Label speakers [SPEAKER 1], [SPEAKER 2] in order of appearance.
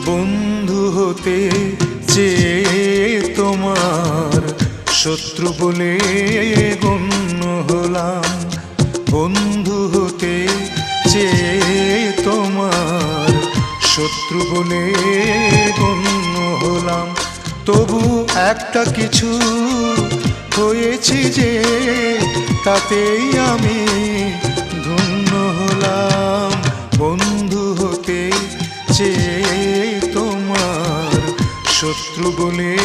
[SPEAKER 1] বন্ধু হতে চেয়ে তোমার শত্রু বলে গণ্য হলাম। বন্ধু হতে চেয়ে তোমার শত্রু বলে গণ্য হলাম। তবু একটা কিছু হয়েছি যে তাতেই আমি ধন্য হলাম। বন্ধু হতে চেয়ে তোমার শত্রু বলে